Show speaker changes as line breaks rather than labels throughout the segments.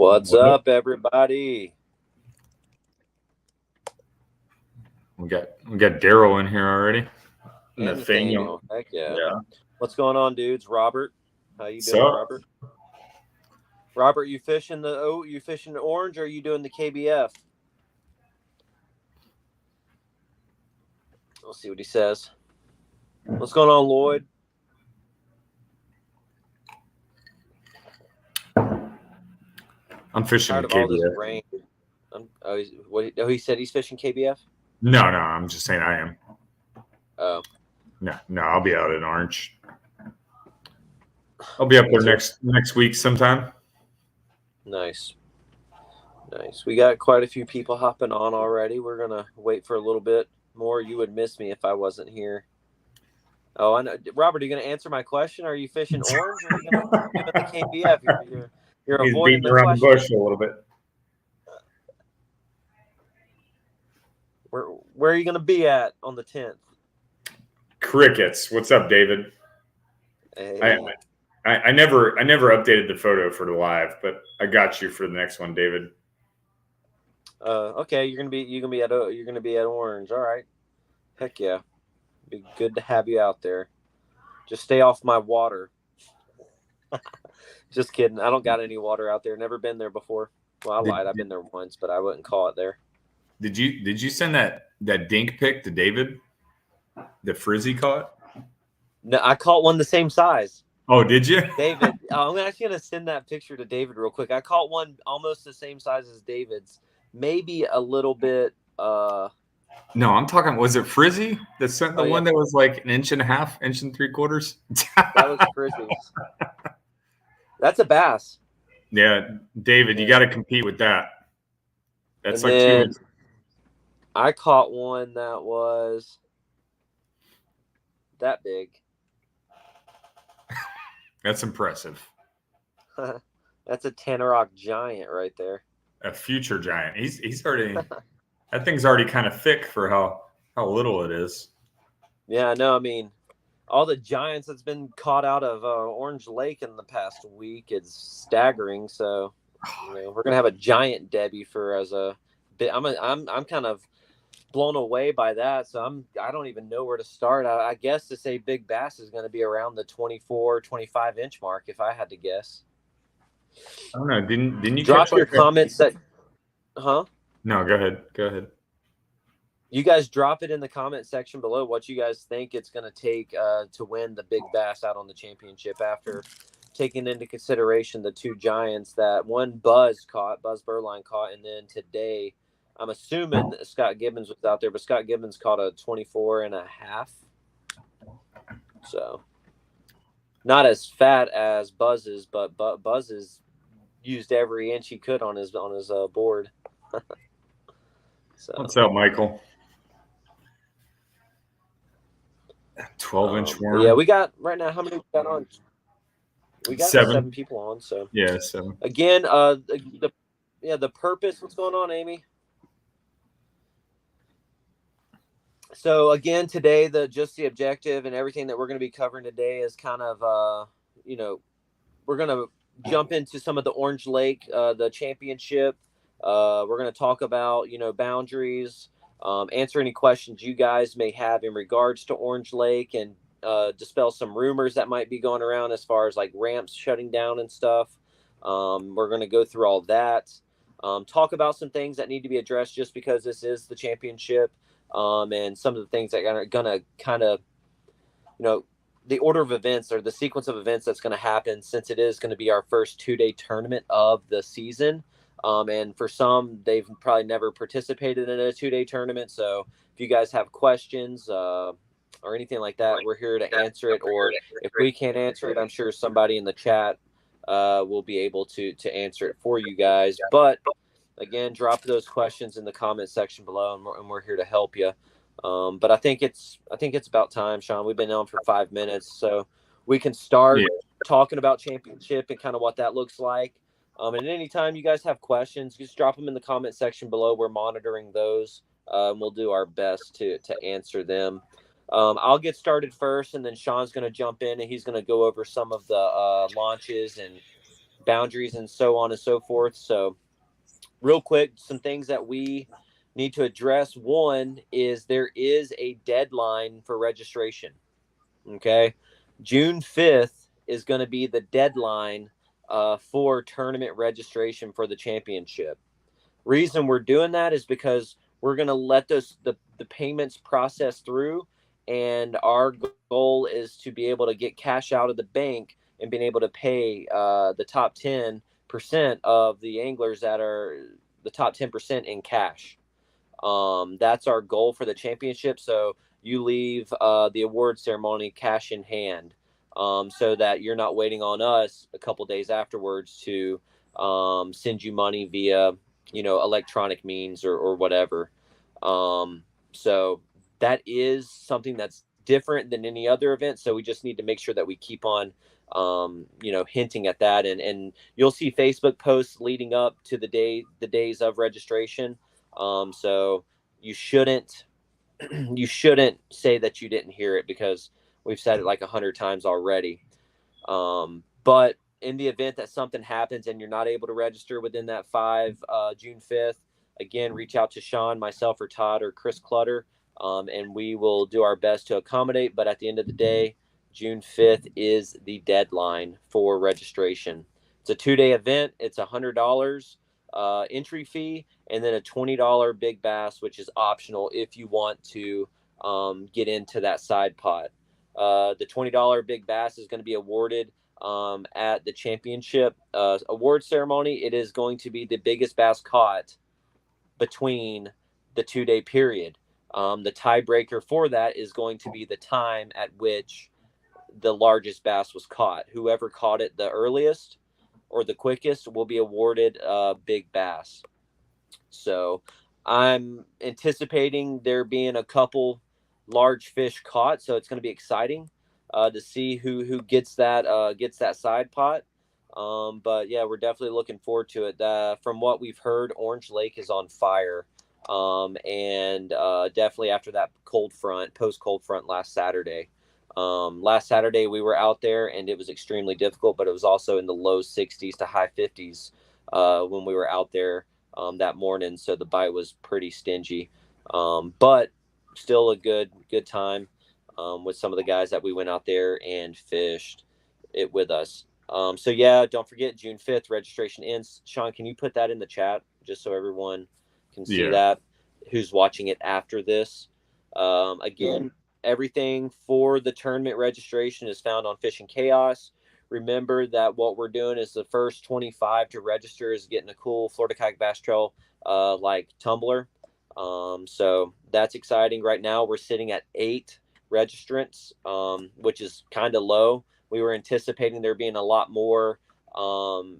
What's up, everybody?
We got Daryl in here already.
Nathaniel. Heck yeah. What's going on, dudes? Robert, how you doing, Robert? Robert, you fishing the orange, or are you doing the KBF? We'll see what he says. What's going on, Lloyd?
I'm fishing
tired of all this rain. He said he's fishing KBF?
No, I'm just saying I am.
Oh.
No, I'll be out in orange. I'll be up there next week sometime.
Nice. We got quite a few people hopping on already. We're gonna wait for a little bit more. You would miss me if I wasn't here. Oh, I know. Robert, are you gonna answer my question? Are you fishing orange, or are you gonna do the KBF? You're
He's
avoiding
beating around the bush a little bit.
Where are you gonna be at on the 10th?
Crickets. What's up, David?
Hey.
I never updated the photo for the live, but I got you for the next one, David.
Okay, you're gonna be at orange. All right. Heck yeah. Be good to have you out there. Just stay off my water. Just kidding. I don't got any water out there. Never been there before. Well, I lied. I've been there once, but I wouldn't call it there.
Did you send that dink pic to David? The frizzy caught?
No, I caught one the same size.
Oh, did you?
David, I'm actually going to send that picture to David real quick. I caught one almost the same size as David's. Maybe a little bit.
No, I'm talking, was it Frizzy that sent the one that was like 1.5 inches, 1 3/4 inches?
That was Frizzy's. That's a bass.
Yeah, David, you got to compete with that. That's
and
like 2 inches.
I caught one that was that big.
That's impressive.
That's a Tannerock giant right there.
A future giant. He's already that thing's already kind of thick for how little it is.
Yeah, no, I mean, all the giants that's been caught out of Orange Lake in the past week is staggering. So, we're gonna have a giant Debbie for as a bit. I'm kind of blown away by that. So I don't even know where to start. I guess to say big bass is going to be around the 24, 25 inch mark if I had to guess.
I don't know. Didn't you
drop your comments? Huh?
No, go ahead.
You guys drop it in the comment section below what you guys think it's going to take to win the big bass out on the championship after taking into consideration the two giants that one Buzz Burline caught, and then today I'm assuming that Scott Gibbons was out there, but Scott Gibbons caught a 24.5. So not as fat as Buzz's, but Buzz's used every inch he could on his board. So
what's up, Michael? 12-inch worm.
Yeah, we got right now. How many we got on? We got 7 people on. So
yeah, 7.
Again, the purpose. What's going on, Amy? So again, today, the objective and everything that we're going to be covering today is kind of, we're going to jump into some of the Orange Lake, the championship. We're going to talk about, boundaries, answer any questions you guys may have in regards to Orange Lake, and dispel some rumors that might be going around as far as like ramps shutting down and stuff. We're going to go through all that, talk about some things that need to be addressed just because this is the championship. And some of the things that are going to kind of, the order of events or the sequence of events that's going to happen, since it is going to be our first 2-day tournament of the season. And for some, they've probably never participated in a 2-day tournament. So if you guys have questions or anything like that, we're here to answer it. Or if we can't answer it, I'm sure somebody in the chat will be able to answer it for you guys. But again, drop those questions in the comment section below, and we're here to help you. But I think it's about time, Sean. We've been on for 5 minutes, so we can start talking about championship and kind of what that looks like. And anytime you guys have questions, just drop them in the comment section below. We're monitoring those, and we'll do our best to answer them. I'll get started first, and then Sean's going to jump in, and he's going to go over some of the launches and boundaries and so on and so forth. So real quick, some things that we need to address. One is there is a deadline for registration. Okay. June 5th is going to be the deadline for tournament registration for the championship. Reason we're doing that is because we're going to let the payments process through, and our goal is to be able to get cash out of the bank and being able to pay the top 10% of the anglers that are the top 10% in cash. That's our goal for the championship. So you leave the award ceremony cash in hand, so that you're not waiting on us a couple days afterwards to send you money via, electronic means or whatever. So that is something that's different than any other event. So we just need to make sure that we keep on, hinting at that. And you'll see Facebook posts leading up to the days of registration. So you shouldn't you shouldn't say that you didn't hear it, because we've said it like 100 times already. But in the event that something happens and you're not able to register within that June 5th, again, reach out to Sean, myself, or Todd, or Chris Clutter, and we will do our best to accommodate. But at the end of the day, June 5th is the deadline for registration. It's a 2-day event. It's $100 entry fee, and then a $20 big bass, which is optional if you want to get into that side pot. The $20 big bass is going to be awarded at the championship award ceremony. It is going to be the biggest bass caught between the 2-day period. The tiebreaker for that is going to be the time at which the largest bass was caught. Whoever caught it the earliest or the quickest will be awarded a big bass. So I'm anticipating there being a couple large fish caught. So it's going to be exciting to see who gets that side pot. But yeah, we're definitely looking forward to it. From what we've heard, Orange Lake is on fire. And definitely after that post cold front last Saturday. Last Saturday we were out there and it was extremely difficult, but it was also in the low 60s to high 50s when we were out there that morning. So the bite was pretty stingy, but still a good time with some of the guys that we went out there and fished it with us. So yeah, don't forget June 5th, registration ends. Sean, can you put that in the chat just so everyone can see that, who's watching it after this? Again, everything for the tournament registration is found on Fishing Chaos. Remember that what we're doing is the first 25 to register is getting a cool Florida Kayak Bass Trail like tumbler. So that's exciting. Right now we're sitting at 8 registrants, which is kind of low. We were anticipating there being a lot more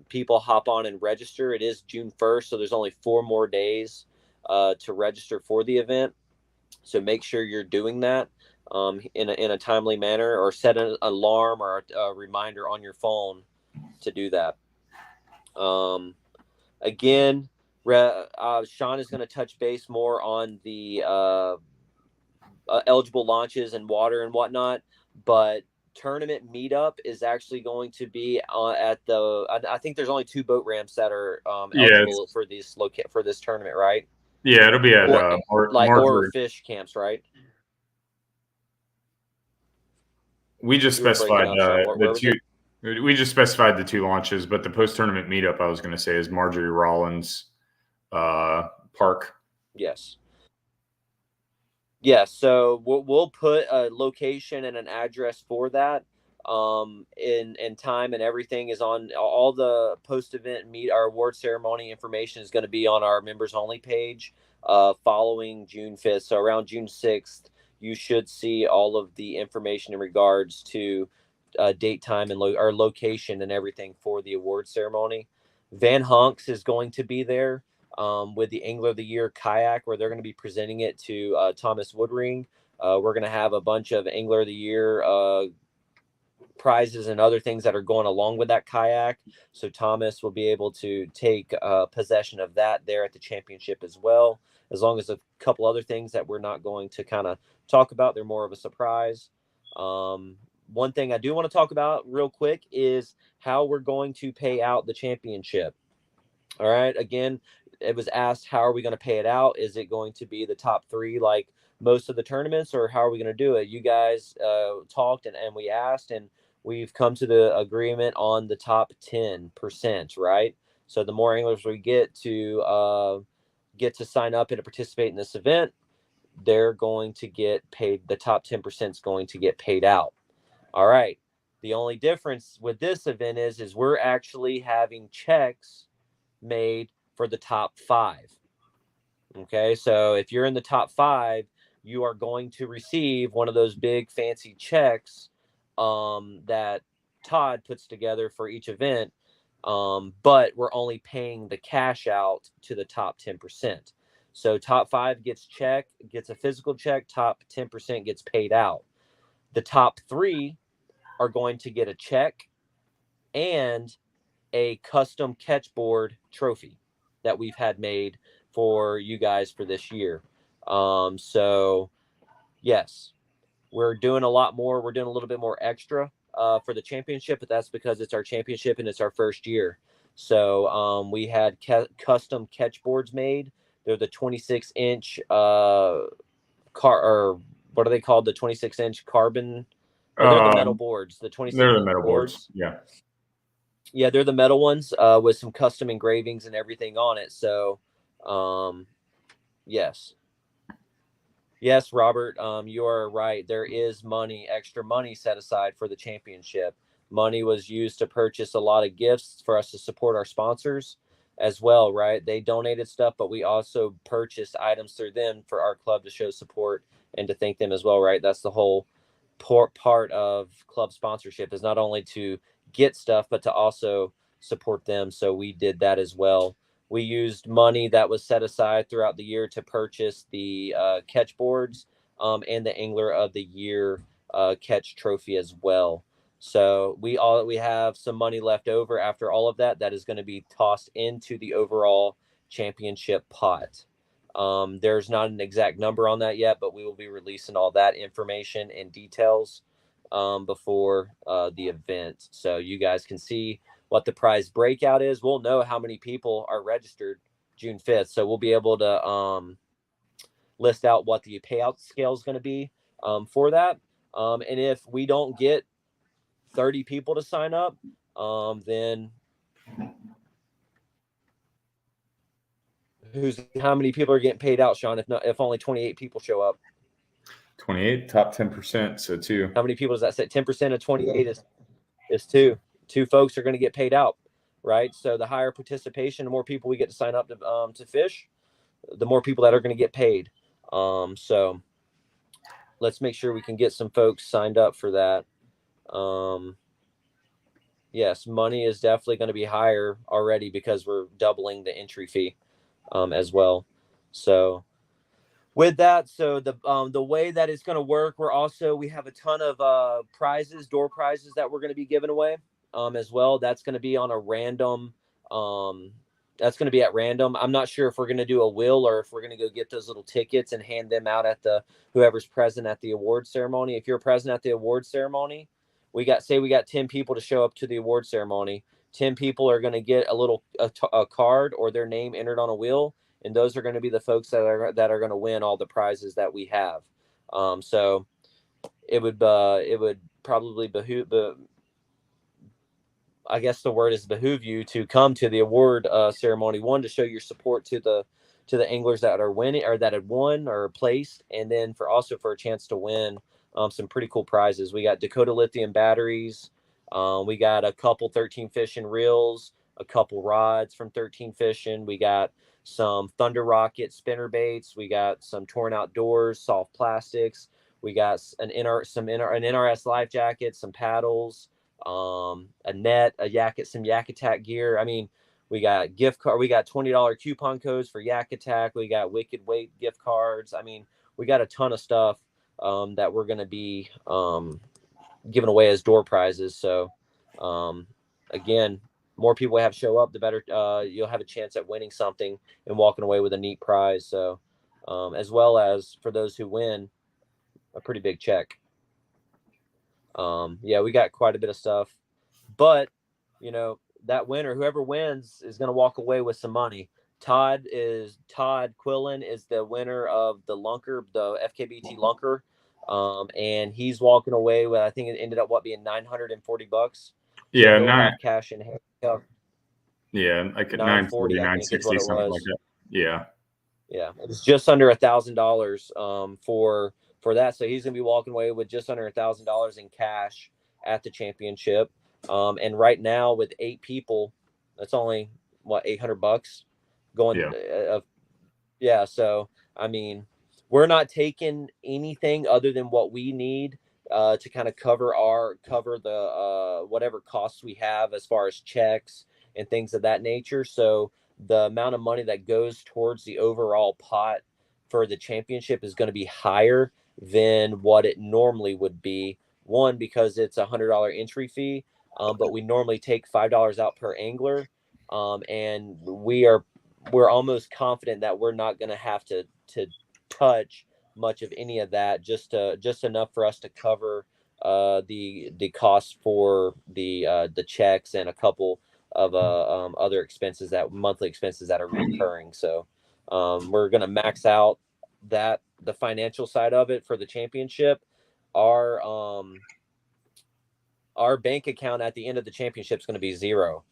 people hop on and register. It is June 1st, so there's only 4 more days to register for the event. So make sure you're doing that in a timely manner, or set an alarm or a reminder on your phone to do that. Again, Sean is going to touch base more on the eligible launches and water and whatnot, but tournament meetup is actually going to be at I think there's only 2 boat ramps that are eligible for this tournament, right?
Yeah, it'll be at
or fish camps, right?
We just specified the 2. We just specified the 2 launches, but the post-tournament meetup I was going to say is Marjorie Rollins Park.
Yes. Yeah, so we'll put a location and an address for that. And time and everything is on all the post-event our award ceremony information is going to be on our members only page following June 5th. So around June 6th, you should see all of the information in regards to date, time, and our location and everything for the award ceremony. Van Honks is going to be there with the Angler of the Year kayak, where they're going to be presenting it to Thomas Woodring. We're going to have a bunch of Angler of the Year prizes and other things that are going along with that kayak. So Thomas will be able to take possession of that there at the championship as well, as long as a couple other things that we're not going to kind of talk about. They're more of a surprise. one thing I do want to talk about real quick is how we're going to pay out the championship. All right. Again, it was asked, how are we going to pay it out? Is it going to be the top 3 like most of the tournaments, or how are we going to do it? You guys talked and we asked, and we've come to the agreement on the top 10%, right? So the more anglers we get to sign up and to participate in this event, they're going to get paid. The top 10% is going to get paid out. All right. The only difference with this event is we're actually having checks made for the top 5. Okay, so if you're in the top 5, you are going to receive one of those big fancy checks that Todd puts together for each event. But we're only paying the cash out to the top 10%. So top 5 gets a physical check, top 10% gets paid out. The top 3 are going to get a check and a custom catchboard trophy that we've had made for you guys for this year. So yes, we're doing a lot more. We're doing a little bit more extra for the championship, but that's because it's our championship and it's our first year. So we had custom catchboards made. They're the 26-inch or what are they called? The 26-inch carbon. Or they're the metal boards. The 26.
They're the metal boards. Yeah.
Yeah, they're the metal ones with some custom engravings and everything on it. So, yes. Yes, Robert, you are right. There is extra money set aside for the championship. Money was used to purchase a lot of gifts for us to support our sponsors as well, right? They donated stuff, but we also purchased items through them for our club to show support and to thank them as well, right? That's the whole part of club sponsorship, is not only to get stuff, but to also support them. So we did that as well. We used money that was set aside throughout the year to purchase the catch boards and the Angler of the Year catch trophy as well. So we have some money left over after all of that is going to be tossed into the overall championship pot. There's not an exact number on that yet, but we will be releasing all that information and details before the event, so you guys can see what the prize breakout is. We'll know how many people are registered June 5th, so we'll be able to list out what the payout scale is going to be for that. And if we don't get 30 people to sign up, then how many people are getting paid out, Sean, if only 28 people show up?
28, top 10%, so 2.
How many people does that say? 10% of 28 is 2. 2 folks are going to get paid out, right? So the higher participation, the more people we get to sign up to fish, the more people that are going to get paid. So let's make sure we can get some folks signed up for that. Yes, money is definitely going to be higher already because we're doubling the entry fee as well. So with that, so the way that it's going to work, we have a ton of prizes, door prizes that we're going to be giving away as well. That's going to be on a random. That's going to be at random. I'm not sure if we're going to do a wheel or if we're going to go get those little tickets and hand them out at whoever's present at the award ceremony. If you're present at the award ceremony, we got 10 people to show up to the award ceremony. 10 people are going to get a card or their name entered on a wheel, and those are going to be the folks that are going to win all the prizes that we have. So it would probably I guess the word is behoove you to come to the award ceremony. One, to show your support to the anglers that are winning or that had won or placed, and then for a chance to win some pretty cool prizes. We got Dakota lithium batteries. We got a couple 13 Fishing reels, a couple rods from 13 Fishing. We got some Thunder Rocket spinner baits. We got some Torn Outdoors soft plastics. We got an NRS life jacket, some paddles, a net, some Yak Attack gear. I mean, we got gift card. We got $20 coupon codes for Yak Attack. We got Wicked Weight gift cards. I mean, we got a ton of stuff that we're going to be giving away as door prizes. So again, more people have show up, the better you'll have a chance at winning something and walking away with a neat prize. So as well as for those who win, a pretty big check. Yeah, we got quite a bit of stuff, but that winner, whoever wins, is going to walk away with some money. Todd Quillen is the winner of the Lunker, the FKBT Lunker, and he's walking away with, I think it ended up being $940. So
yeah,
he'll have cash in hand.
Yeah, like at 940, 960, something like that. Yeah.
Yeah, it was just under $1,000 for that. So he's gonna be walking away with just under $1,000 in cash at the championship. And right now with 8 people, that's only $800 going. Yeah. So I mean, we're not taking anything other than what we need to kind of cover the whatever costs we have as far as checks and things of that nature. So the amount of money that goes towards the overall pot for the championship is going to be higher than what it normally would be. One, because it's $100 entry fee, but we normally take $5 out per angler, and we're almost confident that we're not going to have to touch much of any of that, just enough for us to cover the costs for the checks and a couple of other expenses, that monthly expenses that are recurring. So we're going to max out the financial side of it for the championship. Our bank account at the end of the championship is going to be zero,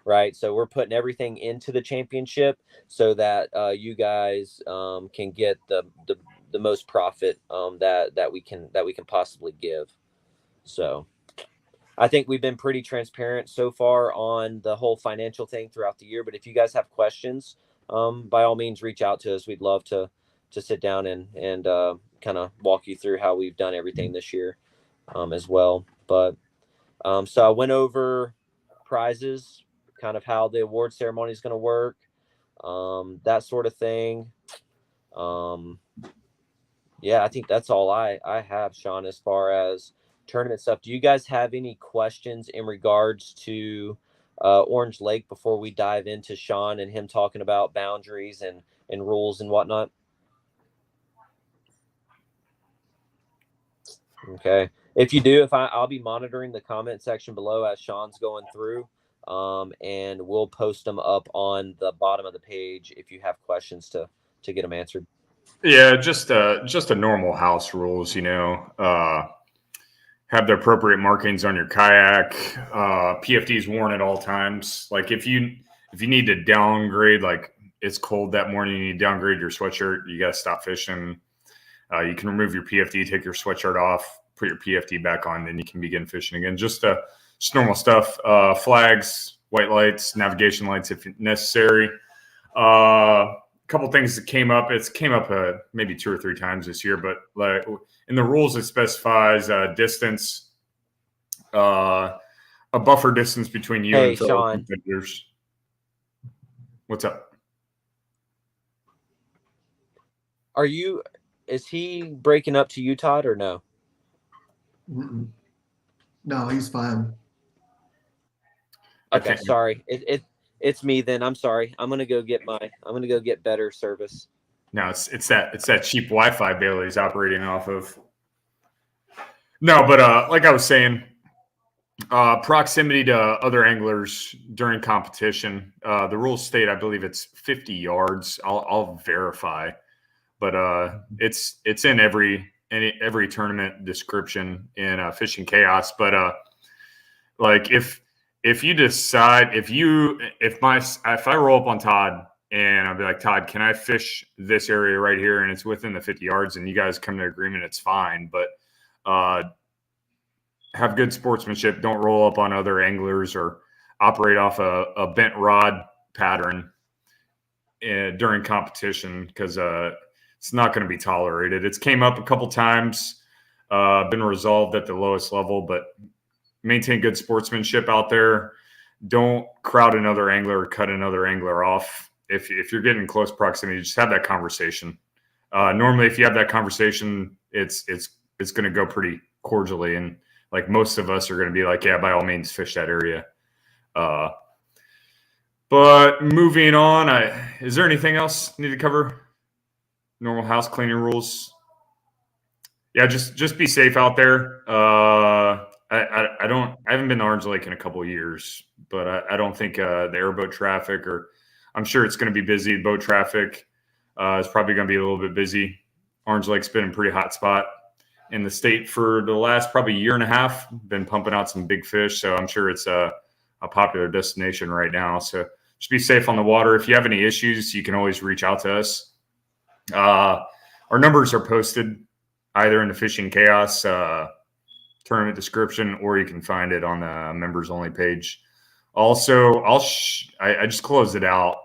right? So we're putting everything into the championship so that you guys can get the most profit that we can possibly give. So I think we've been pretty transparent so far on the whole financial thing throughout the year. But if you guys have questions, by all means, reach out to us. We'd love to sit down and kind of walk you through how we've done everything this year as well. But so I went over prizes, kind of how the award ceremony is going to work, that sort of thing. Yeah, I think that's all I have, Sean, as far as tournament stuff. Do you guys have any questions in regards to Orange Lake before we dive into Sean and him talking about boundaries and rules and whatnot? Okay. If you do, I'll be monitoring the comment section below as Sean's going through, and we'll post them up on the bottom of the page if you have questions to get them answered.
Yeah, just a normal house rules, have the appropriate markings on your kayak. PFD's worn at all times. Like if you need to downgrade, like it's cold that morning, you need to downgrade your sweatshirt, you got to stop fishing. You can remove your PFD, take your sweatshirt off, put your PFD back on, then you can begin fishing again. Just normal stuff. Flags, white lights, navigation lights if necessary. Couple things that came up. It's came up maybe 2 or 3 times this year, but like in the rules, it specifies distance, a buffer distance between you and fellow competitors. What's up?
Is he breaking up to you, Todd, or no?
Mm-mm. No, he's fine.
Okay, sorry. It's me then. I'm sorry. I'm gonna go get better service.
No, it's that cheap Wi-Fi Bailey's operating off of. No, but like I was saying, proximity to other anglers during competition. The rules state, I believe it's 50 yards. I'll verify, but it's in every tournament description in Fishing Chaos. But like if you decide if I roll up on Todd and I'll be like, Todd, can I fish this area right here? And it's within the 50 yards and you guys come to agreement, it's fine. But have good sportsmanship. Don't roll up on other anglers or operate off a bent rod pattern during competition, because it's not going to be tolerated. It's came up a couple times, been resolved at the lowest level, but maintain good sportsmanship out there. Don't crowd another angler or cut another angler off. If you're getting in close proximity, just have that conversation. Normally, if you have that conversation, it's going to go pretty cordially, and like most of us are going to be like, yeah, by all means, fish that area. But moving on, is there anything else need to cover? Normal house cleaning rules. Yeah, just be safe out there. I haven't been to Orange Lake in a couple of years, but I don't think the airboat traffic, or I'm sure it's going to be busy. Boat traffic is probably going to be a little bit busy. Orange Lake's been a pretty hot spot in the state for the last probably year and a half. Been pumping out some big fish, so I'm sure it's a popular destination right now. So just be safe on the water. If you have any issues, you can always reach out to us. Our numbers are posted either in the Fishing Chaos tournament description, or you can find it on the members only page. Also, I just closed it out.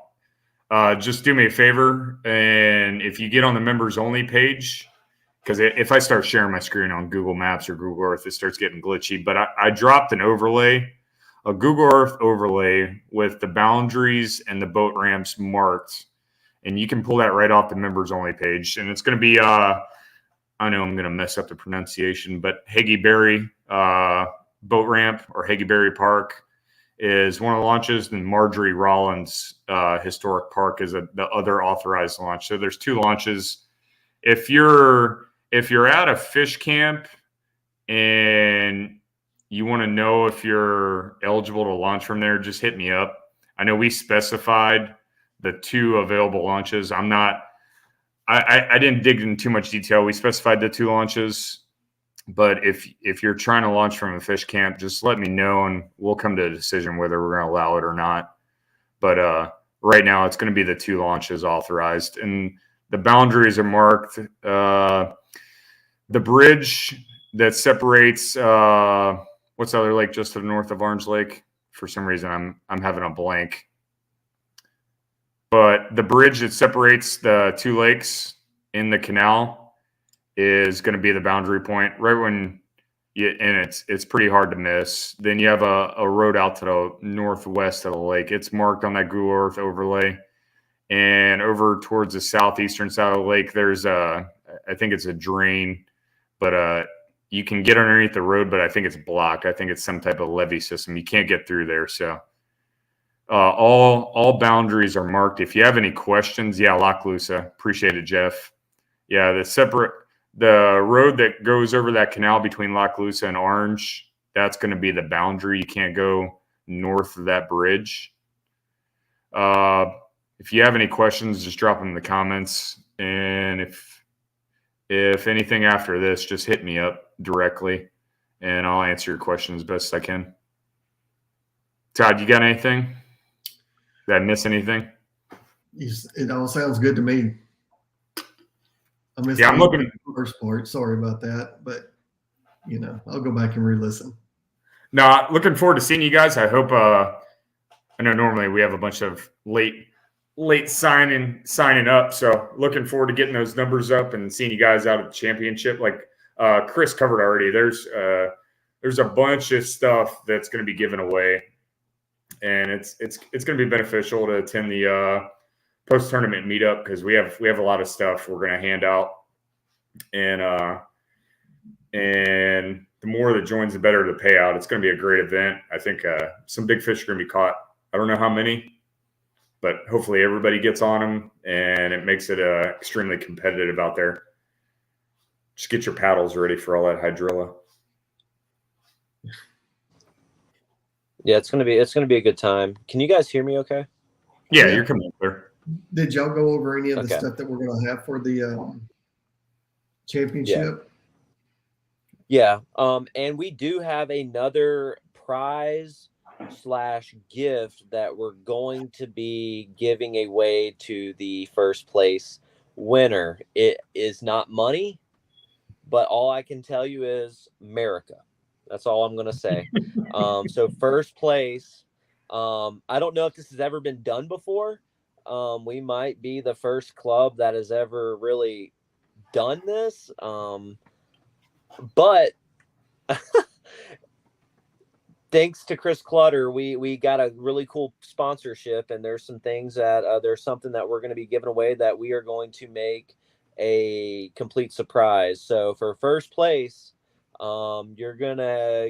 Just do me a favor, and if you get on the members only page, because if I start sharing my screen on Google Maps or Google Earth, it starts getting glitchy. But I dropped an overlay, a Google Earth overlay with the boundaries and the boat ramps marked, and you can pull that right off the members only page. And it's going to be I know I'm going to mess up the pronunciation, but Hageberry boat ramp or Hageberry Park is one of the launches, and Marjorie Rollins Historic Park is the other authorized launch. So there's 2 launches. If you're at a fish camp and you want to know if you're eligible to launch from there, just hit me up. I know we specified the 2 available launches. I didn't dig in too much detail. We specified the 2 launches, but if you're trying to launch from a fish camp, just let me know and we'll come to a decision whether we're going to allow it or not. But right now, it's going to be the 2 launches authorized, and the boundaries are marked. The bridge that separates what's the other lake just to the north of Orange Lake? For some reason, I'm having a blank. But the bridge that separates the 2 lakes in the canal is going to be the boundary point, right when and it's pretty hard to miss. Then you have a road out to the northwest of the lake. It's marked on that Google Earth overlay. And over towards the southeastern side of the lake, there's I think it's a drain, but you can get underneath the road, but I think it's blocked. I think it's some type of levee system. You can't get through there, so. All boundaries are marked. If you have any questions, yeah, Loch Lusa. Appreciate it, Jeff. Yeah, the road that goes over that canal between Loch Lusa and Orange, that's going to be the boundary. You can't go north of that bridge. If you have any questions, just drop them in the comments. And if anything after this, just hit me up directly, and I'll answer your question as best I can. Todd, you got anything? Did I miss anything?
It all sounds good to me.
I'm looking
first part. Sorry about that, but I'll go back and re-listen.
No, looking forward to seeing you guys. I hope. I know normally we have a bunch of late signing up, so looking forward to getting those numbers up and seeing you guys out at the championship. Like Chris covered already. There's a bunch of stuff that's going to be given away. And it's going to be beneficial to attend the post-tournament meetup, because we have a lot of stuff we're going to hand out, and the more that joins, the better the payout. It's going to be a great event. I think some big fish are going to be caught. I don't know how many, but hopefully everybody gets on them, and it makes it extremely competitive out there. Just get your paddles ready for all that hydrilla.
Yeah, it's gonna be a good time. Can you guys hear me okay?
Yeah, you're coming there.
Did y'all go over any of the stuff that we're going to have for the championship?
Yeah. And we do have another prize / gift that we're going to be giving away to the first place winner. It is not money, but all I can tell you is America. That's all I'm going to say. So first place, I don't know if this has ever been done before. We might be the first club that has ever really done this. But thanks to Chris Clutter, we got a really cool sponsorship, and there's some things that there's something that we're going to be giving away that we are going to make a complete surprise. So for first place, you're gonna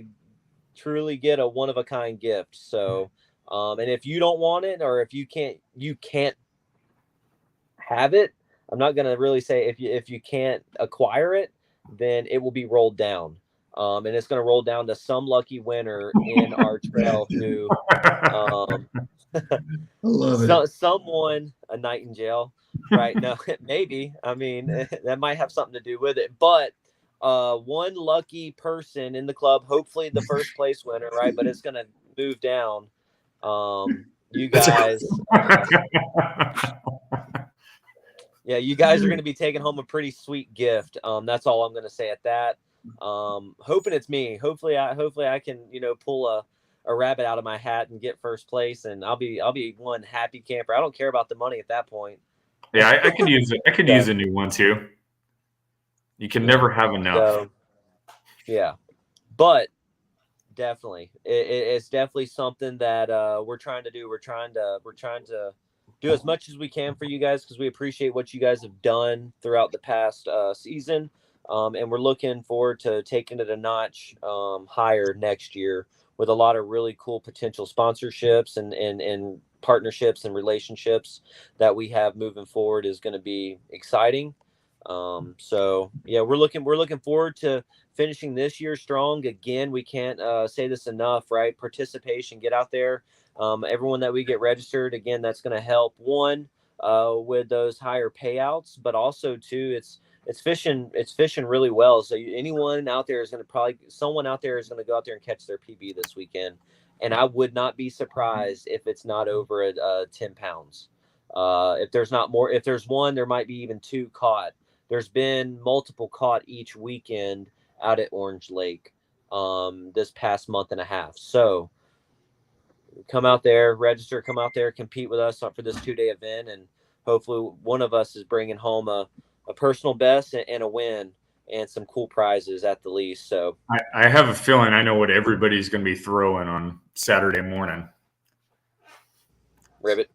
truly get a one-of-a-kind gift. So and if you don't want it, or if you can't have it, I'm not gonna really say if you can't acquire it, then it will be rolled down. And it's going to roll down to some lucky winner in our trail who
I love it.
someone a night in jail, right? No, maybe. I mean, that might have something to do with it. But one lucky person in the club, hopefully the first place winner, right? But it's going to move down. You guys, yeah, you guys are going to be taking home a pretty sweet gift. That's all I'm going to say at that. Hoping it's me. Hopefully I can, pull a rabbit out of my hat and get first place, and I'll be one happy camper. I don't care about the money at that point.
Yeah, I could use it. I could use a new one too. You can never have enough.
So, yeah, but definitely, it's definitely something that we're trying to do. We're trying to do as much as we can for you guys because we appreciate what you guys have done throughout the past season, and we're looking forward to taking it a notch higher next year with a lot of really cool potential sponsorships and partnerships and relationships that we have moving forward is going to be exciting. So yeah, we're looking forward to finishing this year strong. Again, we can't say this enough, right? Participation, get out there. Everyone that we get registered, again, that's going to help one with those higher payouts, but also two, it's fishing really well. So anyone out there is going to someone out there is going to go out there and catch their PB this weekend. And I would not be surprised if it's not over at 10 pounds. If there's not more, if there's one, there might be even two caught. There's been multiple caught each weekend out at Orange Lake this past month and a half. So come out there, register, come out there, compete with us for this 2-day event. And hopefully one of us is bringing home a personal best and a win and some cool prizes at the least. So
I have a feeling I know what everybody's going to be throwing on Saturday morning.
Ribbit.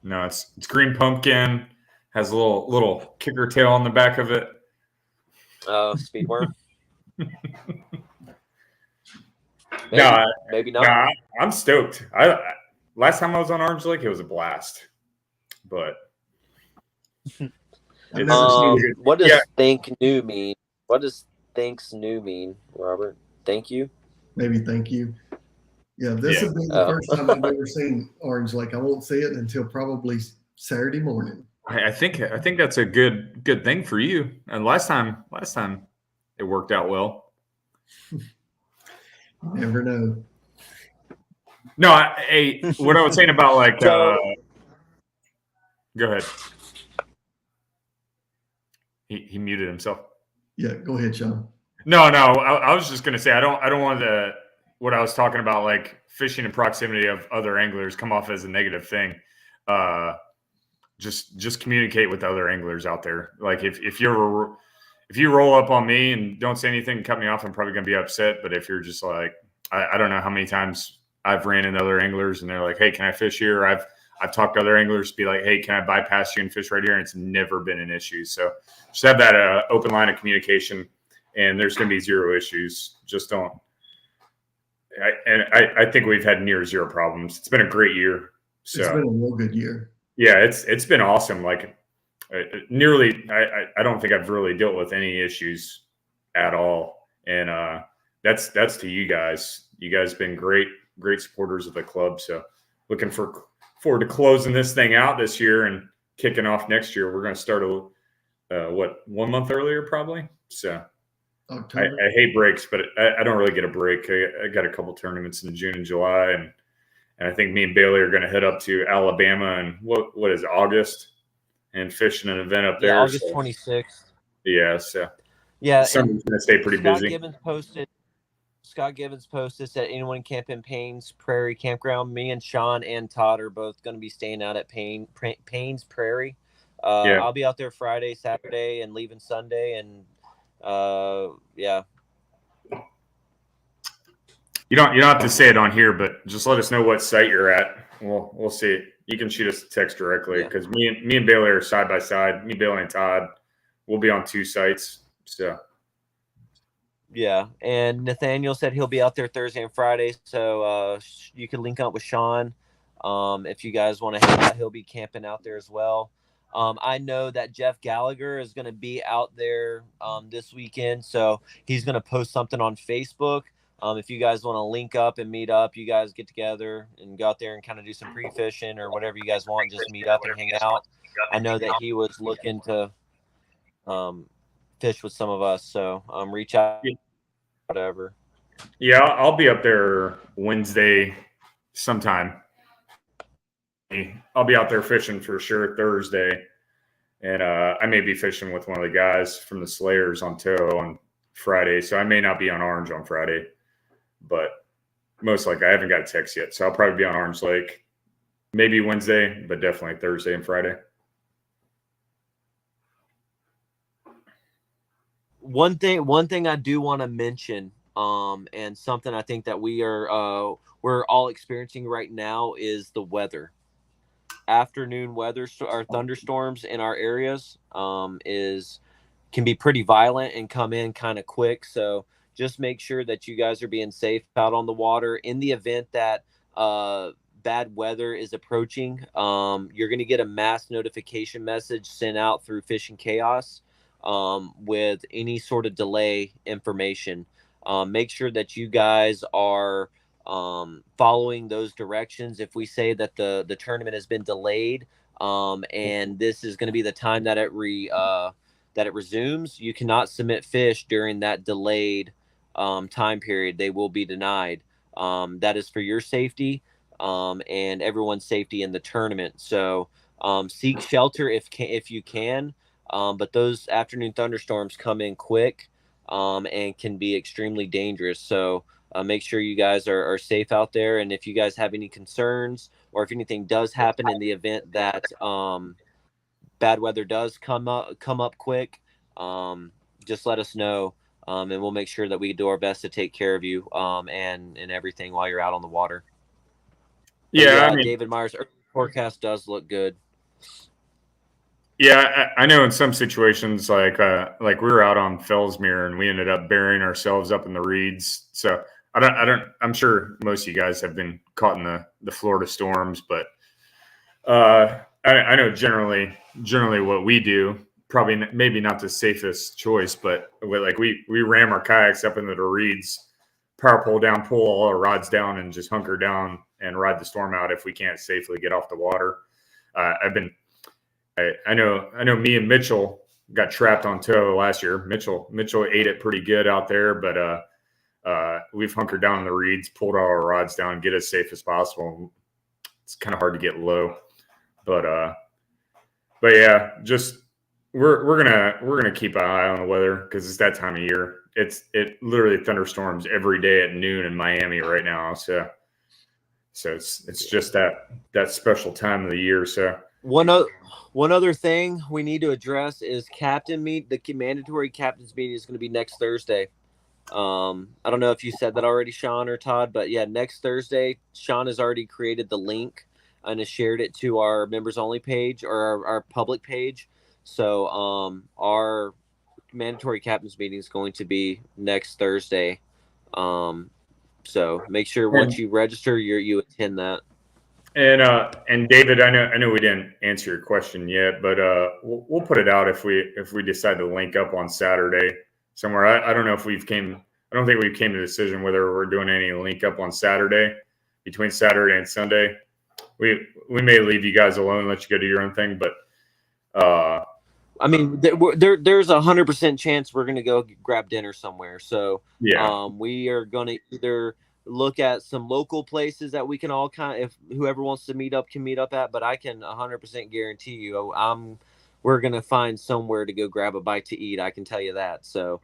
No, it's green pumpkin, has a little kicker tail on the back of it.
Speed worm. Maybe not.
No, I'm stoked. Last time I was on Orange Lake, it was a blast. But
what does think new mean? What does thinks new mean, Robert? Thank you.
Maybe thank you. Yeah, this will be the first time I've ever seen Orange Lake. I won't see it until probably Saturday morning.
I think that's a good thing for you. And last time it worked out well.
Never know.
No, what I was saying about like, go ahead. He muted himself.
Yeah, go ahead, Sean.
No, I was just gonna say I don't want what I was talking about, like fishing in proximity of other anglers, come off as a negative thing. Just communicate with the other anglers out there. Like if you roll up on me and don't say anything and cut me off, I'm probably gonna be upset. But if you're just like, I don't know how many times I've ran into other anglers and they're like, hey, can I fish here? I've talked to other anglers to be like, hey, can I bypass you and fish right here? And it's never been an issue. So just have that open line of communication, and there's going to be zero issues. Just don't. I think we've had near zero problems. It's been a great year. So
it's been a real good year.
Yeah, it's been awesome. Like nearly, I don't think I've really dealt with any issues at all. And that's to you guys. You guys have been great supporters of the club. So looking forward to closing this thing out this year and kicking off next year. We're going to start 1 month earlier probably. So I hate breaks, but I don't really get a break. I got a couple tournaments in June and July, and I think me and Bailey are going to head up to Alabama in what is it, August, and fish in an event up there.
August 26th.
Yeah, so
summer's
going to stay pretty busy.
Scott Gibbons posted that anyone camp in Paynes Prairie Campground. Me and Sean and Todd are both going to be staying out at Paynes Prairie. I'll be out there Friday, Saturday, and leaving Sunday. And yeah.
You don't have to say it on here, but just let us know what site you're at. We'll see it. You can shoot us a text directly because me and Bailey are side by side. Me, Bailey, and Todd. We'll be on 2 sites. So.
Yeah, and Nathaniel said he'll be out there Thursday and Friday, so you can link up with Sean if you guys want to hang out. He'll be camping out there as well. I know that Jeff Gallagher is going to be out there this weekend, so he's going to post something on Facebook. If you guys want to link up and meet up, you guys get together and go out there and kind of do some pre-fishing or whatever you guys want, just meet up and hang out. I know that he was looking to fish with some of us, so reach out, whatever.
Yeah, I'll be up there Wednesday sometime. I'll be out there fishing for sure Thursday, and I may be fishing with one of the guys from the Slayers on tow on Friday, so I may not be on Orange on Friday, but most likely I haven't got a text yet, so I'll probably be on Orange Lake maybe Wednesday, but definitely Thursday and Friday.
One thing I do want to mention, and something I think that we're all experiencing right now is the weather. Afternoon weather or thunderstorms in our areas can be pretty violent and come in kind of quick. So just make sure that you guys are being safe out on the water. In the event that bad weather is approaching, you're going to get a mass notification message sent out through Fishing Chaos with any sort of delay information. Make sure that you guys are following those directions. If we say that the tournament has been delayed and this is going to be the time that it resumes, you cannot submit fish during that delayed time period. They will be denied. That is for your safety and everyone's safety in the tournament. So seek shelter if you can, but those afternoon thunderstorms come in quick and can be extremely dangerous. So make sure you guys are safe out there. And if you guys have any concerns or if anything does happen in the event that bad weather does come up quick, just let us know. And we'll make sure that we do our best to take care of you and everything while you're out on the water.
Yeah,
I mean, David Myers' early forecast does look good.
Yeah, I know in some situations, like we were out on Fellsmere and we ended up burying ourselves up in the reeds. So I'm sure most of you guys have been caught in the Florida storms, but I know generally what we do, probably maybe not the safest choice, but we ram our kayaks up into the reeds, power pole down, pull all our rods down, and just hunker down and ride the storm out if we can't safely get off the water. I know me and Mitchell got trapped on tow last year. Mitchell ate it pretty good out there, but we've hunkered down in the reeds, pulled all our rods down, get as safe as possible. It's kind of hard to get low, but yeah, just we're gonna keep an eye on the weather because it's that time of year. It literally thunderstorms every day at noon in Miami right now. So it's just that special time of the year. So
one other thing we need to address is the mandatory captain's meeting is going to be next Thursday. I don't know if you said that already, Sean or Todd, but yeah, next Thursday, Sean has already created the link and has shared it to our members only page or our public page. So our mandatory captain's meeting is going to be next Thursday. So make sure once you register, you attend that.
And David, I know we didn't answer your question yet, but we'll put it out if we decide to link up on Saturday somewhere. I don't know if I don't think we came to a decision whether we're doing any link up on Saturday between Saturday and Sunday. We may leave you guys alone, let you go do your own thing, but
I mean, there's 100% chance we're going to go grab dinner somewhere. So
yeah,
we are going to either look at some local places that we can all if whoever wants to meet up can meet up at, but I can 100% guarantee you we're going to find somewhere to go grab a bite to eat. I can tell you that. So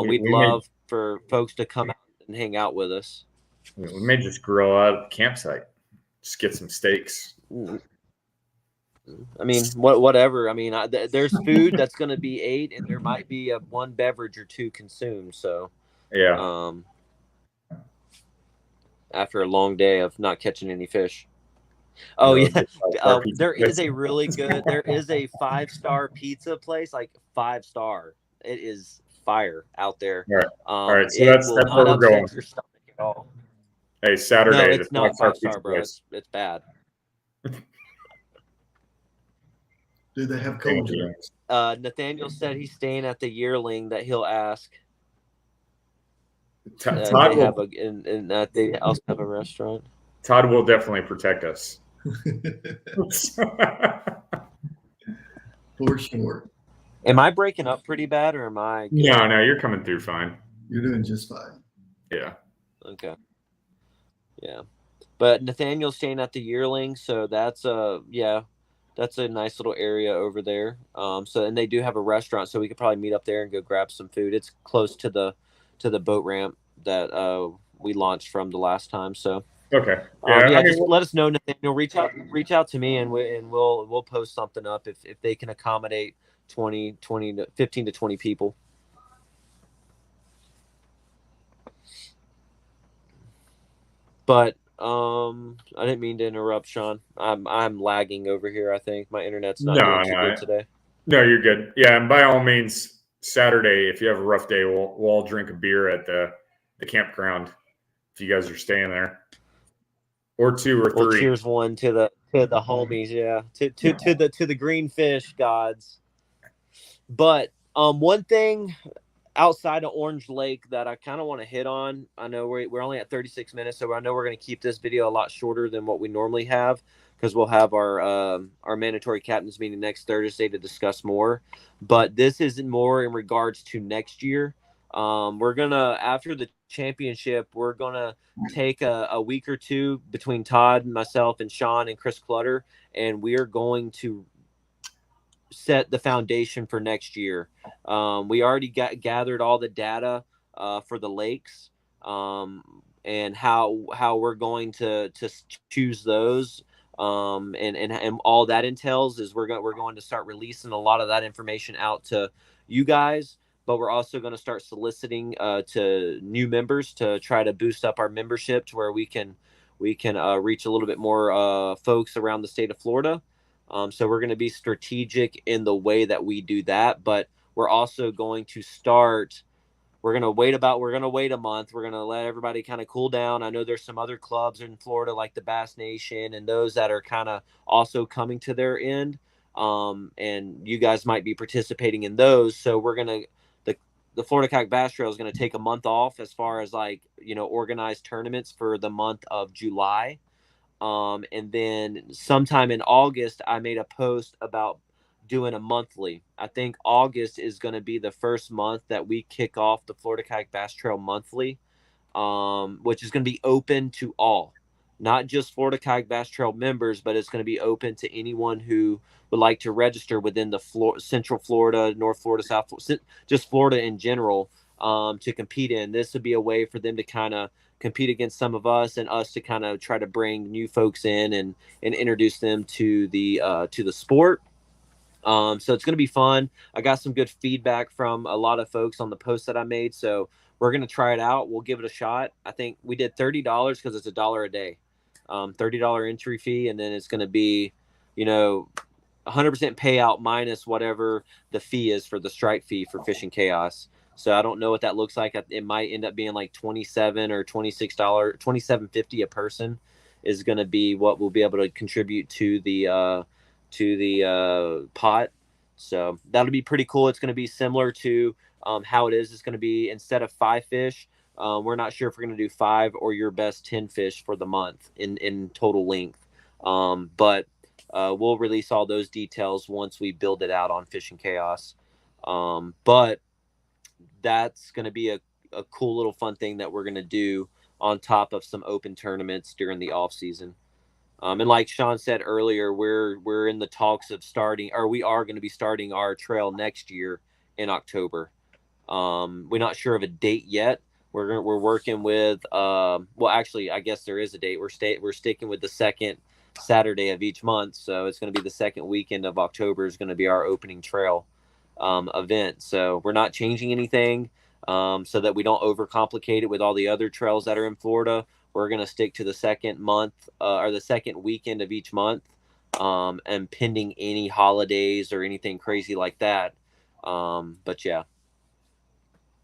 we'd love for folks to come out and hang out with us.
We may just grill out at the campsite, just get some steaks.
I mean, whatever. I mean, there's food that's going to be ate, and there might be one beverage or two consumed. So,
yeah.
After a long day of not catching any fish. Oh yeah, there is a 5-star pizza place, like 5-star. It is fire out there.
All right. So that's where we're going.
Your stomach at all.
Hey, Saturday.
No, it's not 5-star, bro. It's bad.
Do they have cold drinks?
Nathaniel said he's staying at the Yearling that he'll ask.
Todd
they
will,
have they also have a restaurant.
Todd will definitely protect us.
For sure.
Am I breaking up pretty bad, or am I good?
No, you're coming through fine.
You're doing just fine.
Yeah.
Okay. Yeah. But Nathaniel's staying at the Yearling, so that's that's a nice little area over there. And they do have a restaurant, so we could probably meet up there and go grab some food. It's close to the boat ramp that we launched from the last time. So
okay, yeah.
Just let us know, Nathaniel. Reach out to me, and we'll post something up if they can accommodate 20 to 15 to 20 people. But I didn't mean to interrupt, Sean. I'm lagging over here. I think my internet's not doing too good today.
No, you're good. Yeah, and by all means, Saturday, if you have a rough day, we'll all drink a beer at the campground if you guys are staying there, or 2 or 3.
Well, cheers one to the homies, yeah, to the greenfish gods. But one thing outside of Orange Lake that I kind of want to hit on, I know we're only at 36 minutes, so I know we're going to keep this video a lot shorter than what we normally have, because we'll have our mandatory captains meeting next Thursday to discuss more. But this is more in regards to next year. We're gonna, after the championship, we're gonna take a week or two between Todd, myself, and Sean and Chris Clutter, and we are going to set the foundation for next year. We already gathered all the data for the lakes, and how we're going to choose those, and all that entails is we're going to start releasing a lot of that information out to you guys. But we're also going to start soliciting to new members to try to boost up our membership to where we can reach a little bit more folks around the state of Florida. So we're going to be strategic in the way that we do that, but we're also going to start. We're going to wait a month. We're going to let everybody kind of cool down. I know there's some other clubs in Florida like the Bass Nation and those that are kind of also coming to their end. And you guys might be participating in those. So we're going to, the Florida Kayak Bass Trail is going to take a month off as far as organized tournaments for the month of July. And then sometime in August, I made a post about doing a monthly. I think August is going to be the first month that we kick off the Florida Kayak Bass Trail monthly, which is going to be open to all, not just Florida Kayak Bass Trail members, but it's going to be open to anyone who would like to register within the Central Florida, North Florida, South Florida, just Florida in general, to compete in. This would be a way for them to kind of compete against some of us and us to kind of try to bring new folks in and introduce them to the sport. So it's going to be fun. I got some good feedback from a lot of folks on the post that I made. So we're going to try it out. We'll give it a shot. I think we did $30 because it's $1 a day, $30 entry fee. And then it's going to be, 100% payout minus whatever the fee is for the strike fee for Fishing Chaos. So I don't know what that looks like. It might end up being like $27 or $26, $27.50 a person is going to be what we'll be able to contribute to the pot. So that'll be pretty cool. It's going to be similar to how it is. It's going to be, instead of 5 fish, we're not sure if we're going to do 5 or your best 10 fish for the month in total length. But we'll release all those details once we build it out on Fishing Chaos. But that's going to be a cool little fun thing that we're going to do on top of some open tournaments during the off season. And like Sean said earlier, we're in the talks of starting, or we are going to be starting our trail next year in October. We're not sure of a date yet. We're working with actually, I guess there is a date. We're sticking with the second Saturday of each month, so it's going to be the second weekend of October is going to be our opening trail event. So we're not changing anything, so that we don't overcomplicate it with all the other trails that are in Florida. We're going to stick to the second month or the second weekend of each month, and pending any holidays or anything crazy like that. But yeah,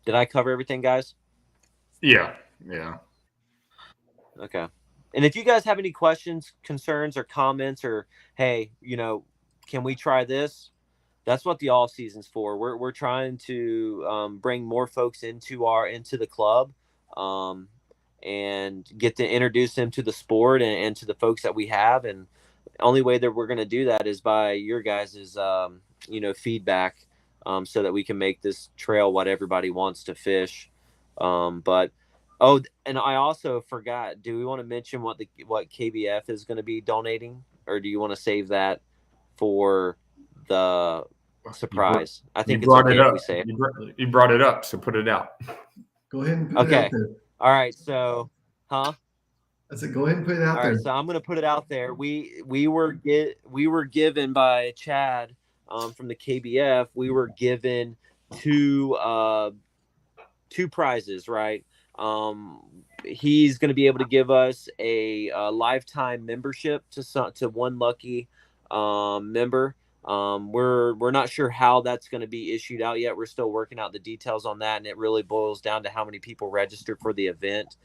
did I cover everything, guys?
Yeah.
Okay. And if you guys have any questions, concerns, or comments, or, hey, can we try this? That's what the off season's for. We're trying to bring more folks into the club, and get to introduce them to the sport and to the folks that we have. And the only way that we're going to do that is by your guys' feedback, so that we can make this trail what everybody wants to fish. But and I also forgot. Do we want to mention what KBF is going to be donating, or do you want to save that for the surprise? I think it's okay if we say it.
You brought it up, so put it out.
Go ahead and put it out there.
All right. So,
I said, go ahead and put it out there.
All right. So I'm going to put it out there. We were given by Chad from the KBF. We were given two prizes, right? He's going to be able to give us a lifetime membership to one lucky member. We're not sure how that's going to be issued out yet. We're still working out the details on that, and it really boils down to how many people register for the event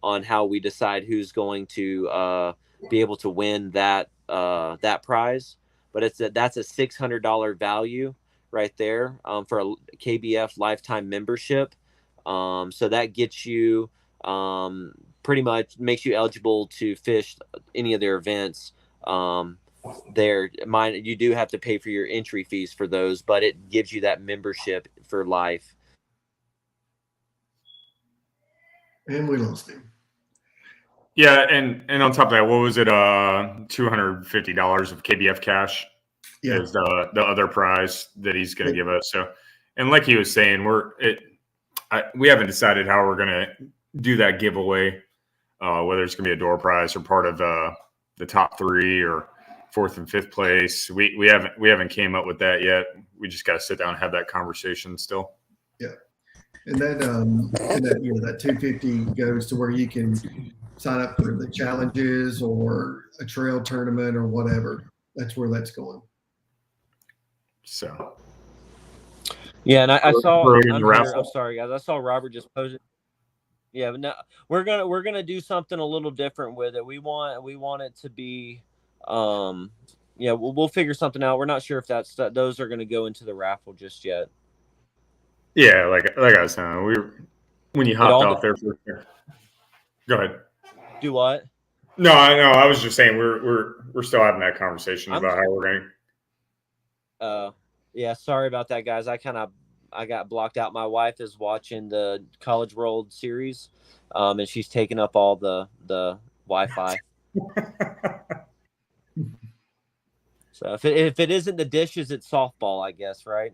on how we decide who's going to be able to win that prize. But that's a $600 value right there for a KBF lifetime membership. So that gets you pretty much makes you eligible to fish any of their events. You do have to pay for your entry fees for those, but it gives you that membership for life.
And we lost him.
Yeah, and on top of that, what was it? $250 of KBF cash is the other prize that he's going to give us. So, and like he was saying, we haven't decided how we're going to do that giveaway, whether it's going to be a door prize or part of the top three or 4th and 5th place. We haven't came up with that yet. We just got to sit down and have that conversation still.
Yeah, and that that 250 goes to where you can sign up for the challenges or a trail tournament or whatever. That's where that's going.
So.
Yeah, and I saw.
I'm
sorry, guys. I saw Robert just posted. Yeah, but no, we're gonna do something a little different with it. We want it to be. We'll figure something out. We're not sure if those are going to go into the raffle just yet.
Yeah, like I was saying, when you hopped out there. Go ahead.
Do what?
No, I was just saying we're still having that conversation about how we're going.
Yeah, sorry about that, guys. I got blocked out. My wife is watching the College World Series, and she's taking up all the Wi-Fi. So if it isn't the dishes, it's softball, I guess, right?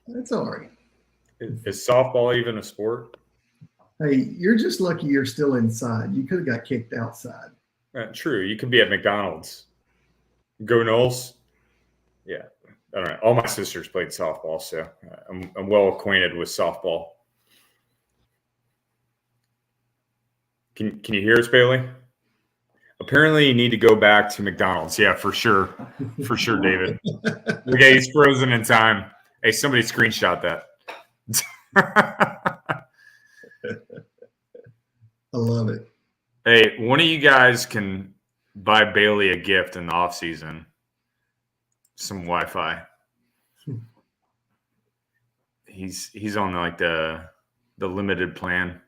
That's all right.
Is softball even a sport?
Hey, you're just lucky you're still inside. You could have got kicked outside.
True. You could be at McDonald's. Go Knowles. Yeah. All right. All my sisters played softball, so I'm well acquainted with softball. Can you hear us, Bailey? Apparently, you need to go back to McDonald's. Yeah, for sure. For sure, David. Okay, he's frozen in time. Hey, somebody screenshot that.
I love it.
Hey, one of you guys can buy Bailey a gift in the off season. Some Wi-Fi. He's on like the limited plan.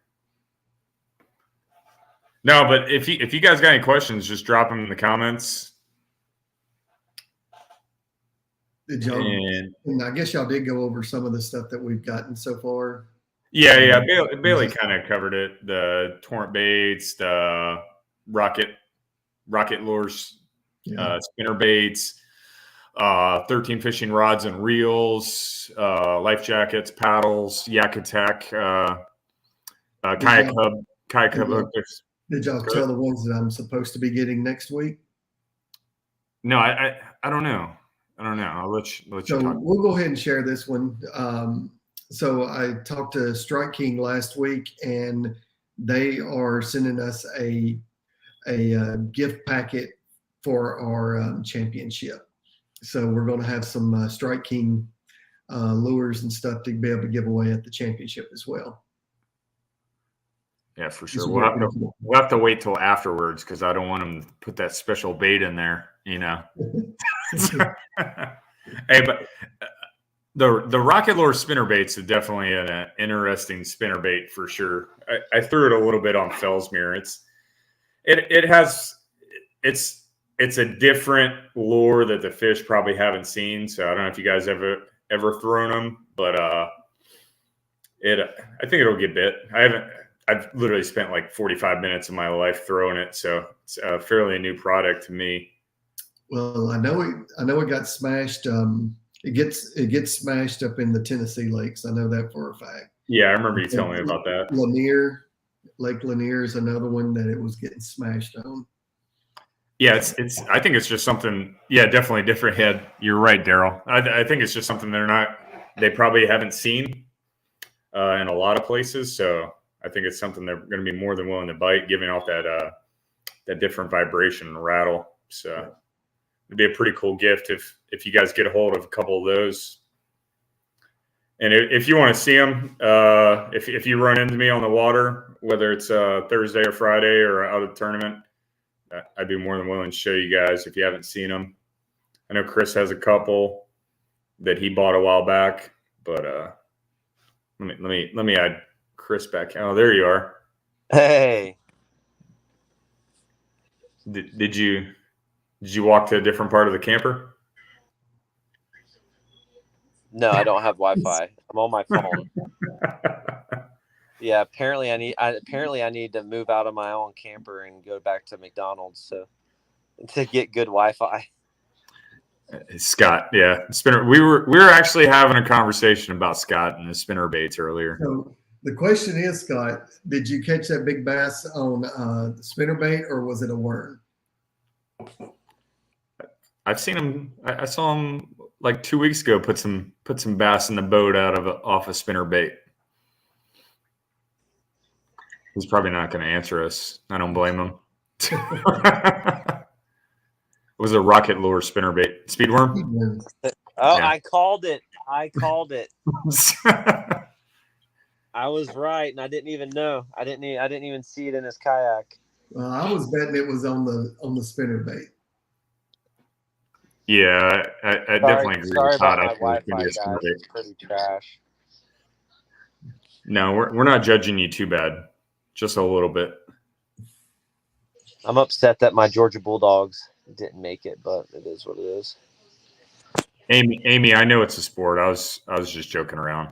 No, but if you guys got any questions, just drop them in the comments.
Did y'all? And I guess y'all did go over some of the stuff that we've gotten so far.
Yeah. Bailey kind of covered it. The torrent baits, the rocket lures, spinner baits, 13 fishing rods and reels, life jackets, paddles, Yakutech, kayak hub hookers.
Did y'all tell the ones that I'm supposed to be getting next week?
No, I don't know. I'll let you talk.
We'll go ahead and share this one. So I talked to Strike King last week, and they are sending us a gift packet for our championship. So we're going to have some Strike King lures and stuff to be able to give away at the championship as well.
Yeah, for sure.
Just
We'll have to
waiting.
we'll have to wait till afterwards because I don't want them to put that special bait in there. You know. Hey, but the Rocket Lure spinner baits are definitely an interesting spinner bait for sure. I threw it a little bit on Fellsmere. It's a different lure that the fish probably haven't seen. So I don't know if you guys ever thrown them, but I think it'll get bit. I've literally spent like 45 minutes of my life throwing it, so it's a fairly new product to me.
Well, I know it got smashed. It gets smashed up in the Tennessee lakes. I know that for a fact.
Yeah, I remember you telling me about that.
Lake Lanier is another one that it was getting smashed on.
Yeah, it's. I think it's just something. Yeah, definitely different head. You're right, Daryl. I think it's just something they probably haven't seen in a lot of places. So I think it's something they're going to be more than willing to bite, giving off that different vibration and rattle. So it'd be a pretty cool gift if you guys get a hold of a couple of those. And if you want to see them, if you run into me on the water, whether it's Thursday or Friday or out of the tournament, I'd be more than willing to show you guys if you haven't seen them. I know Chris has a couple that he bought a while back, but let me add Chris back. Oh, there you are.
Hey.
Did you walk to a different part of the camper?
No, I don't have Wi-Fi. I'm on my phone. Yeah, apparently I need to move out of my own camper and go back to McDonald's to get good Wi-Fi.
Scott, yeah, spinner. We were actually having a conversation about Scott and the spinner baits earlier.
So the question is, Scott, did you catch that big bass on the spinner bait, or was it a worm?
I've seen him. I saw him like 2 weeks ago. Put some bass in the boat off a spinner bait. He's probably not going to answer us. I don't blame him. It was a Rocket Lure spinner bait. Speedworm?
Oh,
Yeah.
I called it. I was right, and I didn't even know. I didn't even see it in his kayak.
Well, I was betting it was on the spinner bait.
Yeah, I definitely agree
Sorry
with Todd.
about my Wi-Fi,
It's
guys. It's pretty trash.
No, we're not judging you too bad. Just a little bit.
I'm upset that my Georgia Bulldogs didn't make it, but it is what it is.
Amy, I know it's a sport. I was just joking around.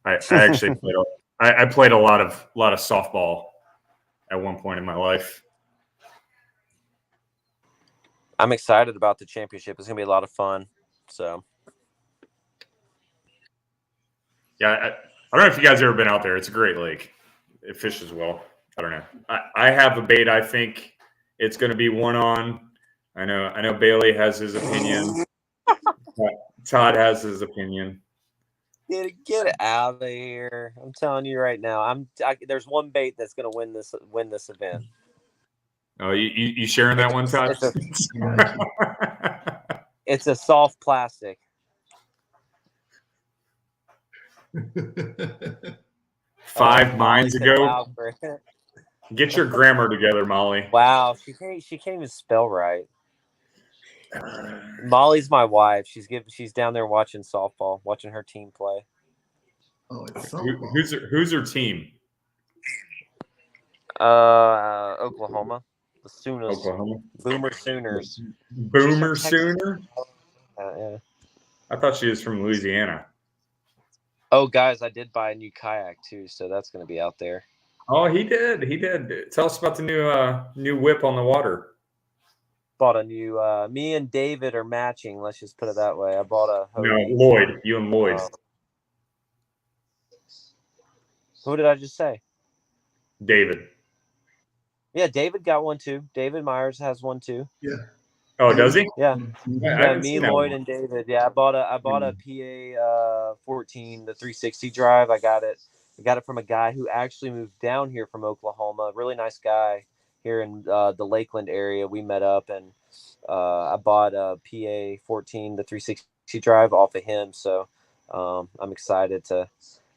I actually played a lot of softball at one point in my life.
I'm excited about the championship. It's gonna be a lot of fun. So
yeah, I don't know if you guys have ever been out there. It's a great lake. It fishes well. I don't know. I have a bait. I think it's going to be one on. I know Bailey has his opinion. Todd has his opinion.
get it out of here! I'm telling you right now. There's one bait that's going to win this event.
Oh, you sharing that one, Todd?
It's a soft plastic.
5 minds ago.
Wow,
Get your grammar together, Molly.
wow, she can't even spell right. Molly's my wife. She's down there watching softball, watching her team play.
Oh, it's softball.
Who's her team?
Oklahoma, the Sooners.
Oklahoma.
Boomer Sooners.
Boomer Sooner.
Yeah.
I thought she was from Louisiana.
Oh, guys, I did buy a new kayak too, so that's going to be out there.
Oh, he did. Tell us about the new whip on the water.
Bought a new. Me and David are matching. Let's just put it that way. I bought a.
No, Lloyd. You and Lloyd.
Who did I just say?
David.
Yeah, David got one too. David Myers has one too.
Yeah.
Oh, does he?
Yeah.
Yeah,
Me, Lloyd, and David. Yeah, I bought a PA 14, the 360 drive. I got it from a guy who actually moved down here from Oklahoma. Really nice guy here in the Lakeland area. We met up, and I bought a PA 14, the 360 drive off of him. So I'm excited to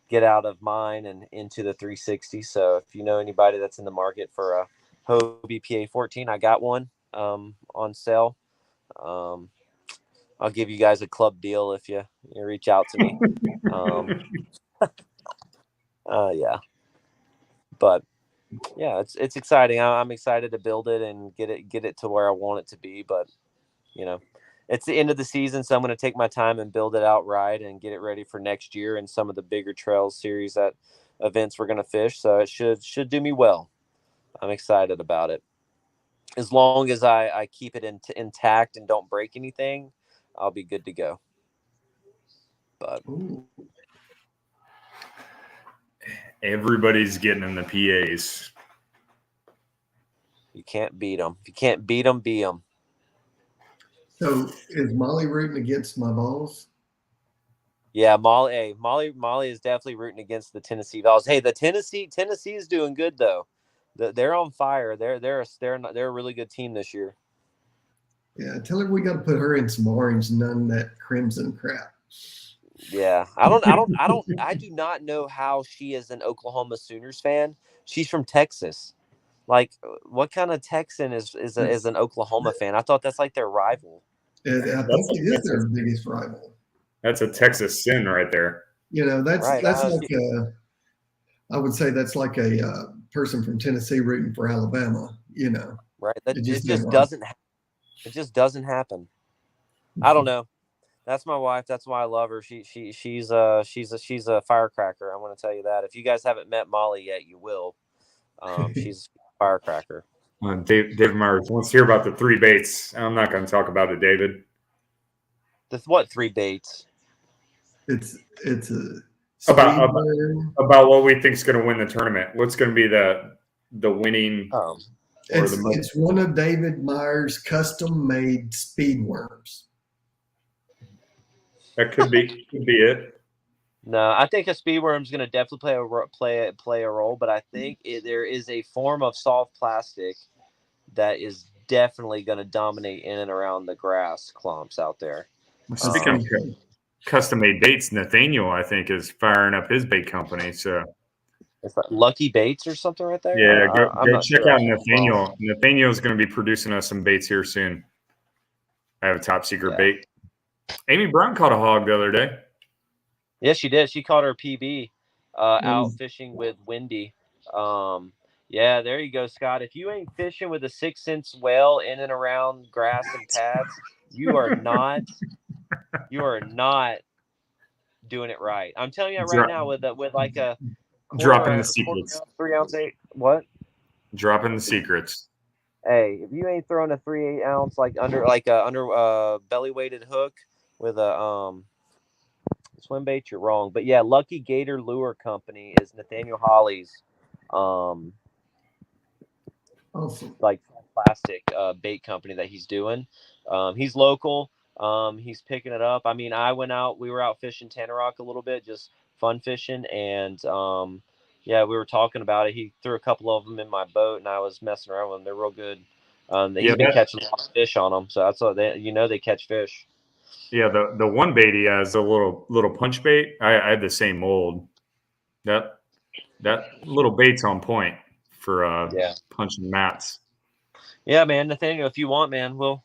get out of mine and into the 360. So if you know anybody that's in the market for a Hobie PA14, I got one on sale. I'll give you guys a club deal if you reach out to me. Yeah, but yeah, it's exciting. I'm excited to build it and get it to where I want it to be. But it's the end of the season, so I'm going to take my time and build it out right and get it ready for next year and some of the bigger trails series that events we're going to fish. So it should do me well. I'm excited about it. As long as I keep it intact and don't break anything, I'll be good to go. But
everybody's getting in the PAs.
You can't beat them. If you can't beat them, beat them.
So is Molly rooting against my balls?
Yeah, Molly is definitely rooting against the Tennessee Vols. Hey, Tennessee is doing good though. They're on fire. They're a really good team this year.
Yeah, tell her we got to put her in some orange, none that crimson crap.
Yeah, I do not know how she is an Oklahoma Sooners fan. She's from Texas. Like, what kind of Texan is an Oklahoma fan? I thought that's like their rival.
I think it is their biggest rival.
That's a Texas sin right there.
That's like I would say that's like a person from Tennessee rooting for Alabama.
Right? It just doesn't happen. I don't know. That's my wife. That's why I love her. She's a firecracker. I'm going to tell you that. If you guys haven't met Molly yet, you will. She's a firecracker.
David Myers, let's hear about the 3 baits. I'm not going to talk about it, David.
What 3 baits?
It's
about what we think is going to win the tournament. What's going to be the winning?
It's one of David Myers' custom-made speed worms.
That could be it.
No, I think a speed worm is going to definitely play a role, but I think there is a form of soft plastic that is definitely going to dominate in and around the grass clumps out there.
Speaking of custom-made baits, Nathaniel, I think, is firing up his bait company. So
it's like Lucky Baits or something right there.
Yeah, go check out Nathaniel. Nathaniel is going to be producing us some baits here soon. I have a top secret bait. Amy Brown caught a hog the other day.
Yes, she did. She caught her PB out fishing with Wendy. Yeah, there you go, Scott. If you ain't fishing with a 6-cent whale in and around grass and pads, you are not doing it right. I'm telling you right now with like a
dropping the secrets.
3-ounce 8. What?
Dropping the secrets.
Hey, if you ain't throwing a 3/8 ounce under belly weighted hook with a swim bait, you're wrong. But yeah, Lucky Gator Lure Company is Nathaniel Holly's like plastic bait company that he's doing. He's local. He's picking it up. I mean, we were out fishing Tanner Rock a little bit, just fun fishing, and we were talking about it. He threw a couple of them in my boat, and I was messing around with them. They're real good. He's been catching a lot of fish on them, so that's what they catch fish.
Yeah, the one bait he has, a little punch bait. I had the same mold. That little bait's on point for punching mats.
Yeah, man, Nathaniel, if you want, man, we'll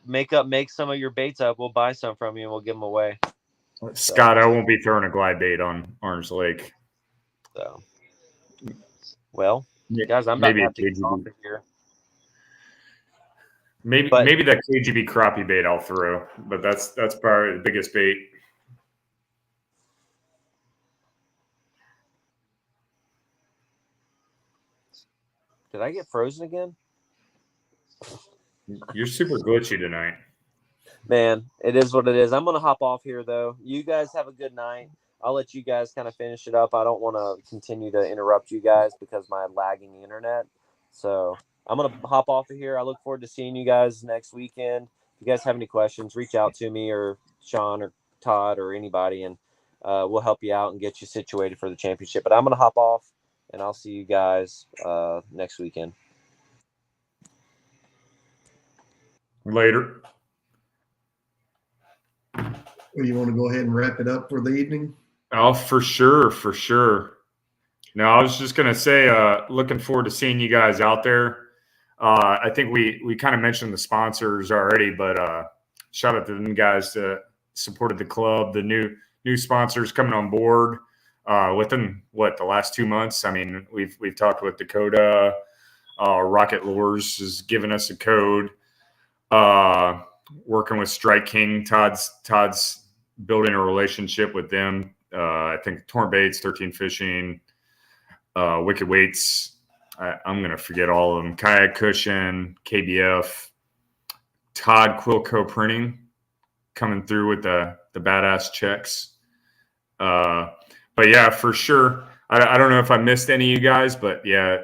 make some of your baits up. We'll buy some from you and we'll give them away.
Scott, I won't be throwing a glide bait on Orange Lake.
So, well, guys, I'm about to have to get off of here.
Maybe that KGB crappie bait I'll throw, but that's probably the biggest bait.
Did I get frozen again?
You're super glitchy tonight.
Man, it is what it is. I'm going to hop off here, though. You guys have a good night. I'll let you guys kind of finish it up. I don't want to continue to interrupt you guys because my lagging internet. So I'm going to hop off of here. I look forward to seeing you guys next weekend. If you guys have any questions, reach out to me or Sean or Todd or anybody, and we'll help you out and get you situated for the championship. But I'm going to hop off, and I'll see you guys next weekend.
Later.
Well, you want to go ahead and wrap it up for the evening?
Oh, for sure, for sure. No, I was just gonna say, looking forward to seeing you guys out there. I think we kind of mentioned the sponsors already, but shout out to them guys that supported the club. The new sponsors coming on board within the last 2 months. I mean, we've talked with Dakota. Rocket Lures has given us a code. Working with Strike King, Todd's building a relationship with them. I think Torn Baits, 13 Fishing, Wicked Weights. I'm going to forget all of them. Kayak Cushion, KBF, Todd Quilco Printing coming through with the badass checks. But yeah, for sure. I don't know if I missed any of you guys, but yeah,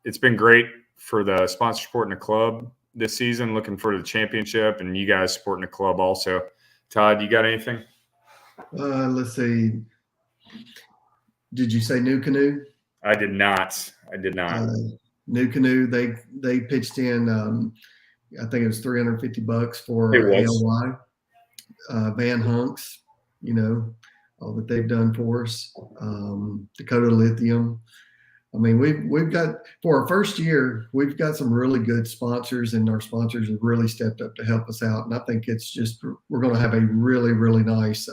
it's been great for the sponsor supporting the club this season. Looking for the championship and you guys supporting the club also. Todd, you got anything?
Let's see. Did you say New Canoe?
I did not.
New Canoe. They pitched in. I think it was $350 for
It was.
ALY. Van Hunks. You know all that they've done for us. Dakota Lithium. I mean, we've got, for our first year, we've got some really good sponsors, and our sponsors have really stepped up to help us out. And I think it's just, we're going to have a really, really nice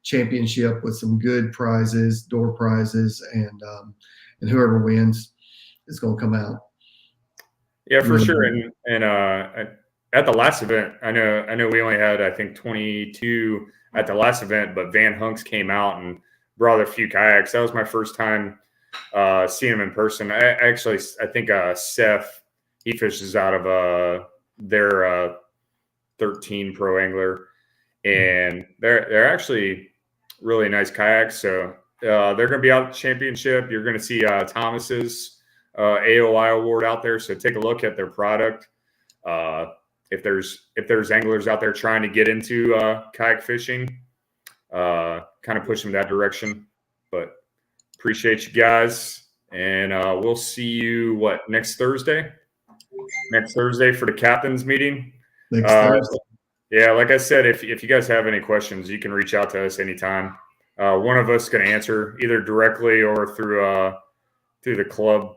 championship with some good prizes, door prizes, and whoever wins is going to come out.
Yeah, for
really
sure.
good.
And at the last event, I know we only had, I think, 22 at the last event, but Van Hunks came out and brought a few kayaks. That was my first time seeing him in person. I think Seth, he fishes out of their 13 Pro Angler, and they're actually really nice kayaks. So they're going to be out at the championship. You're going to see Thomas's AOI award out there. So take a look at their product. If there's anglers out there trying to get into kayak fishing, kind of push them that direction. But appreciate you guys, and we'll see you next Thursday. Next Thursday for the captains meeting.
Next Thursday.
Yeah, like I said, if you guys have any questions, you can reach out to us anytime. One of us is going to answer either directly or through the club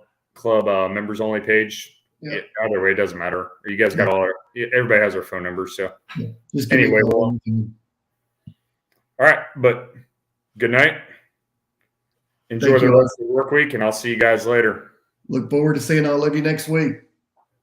members only page.
Yeah.
Either way, it doesn't matter. You guys got everybody has our phone numbers. So
Just
anyway, all right, but good night. Enjoy the rest of the work week, and I'll see you guys later.
Look forward to seeing all of you next week.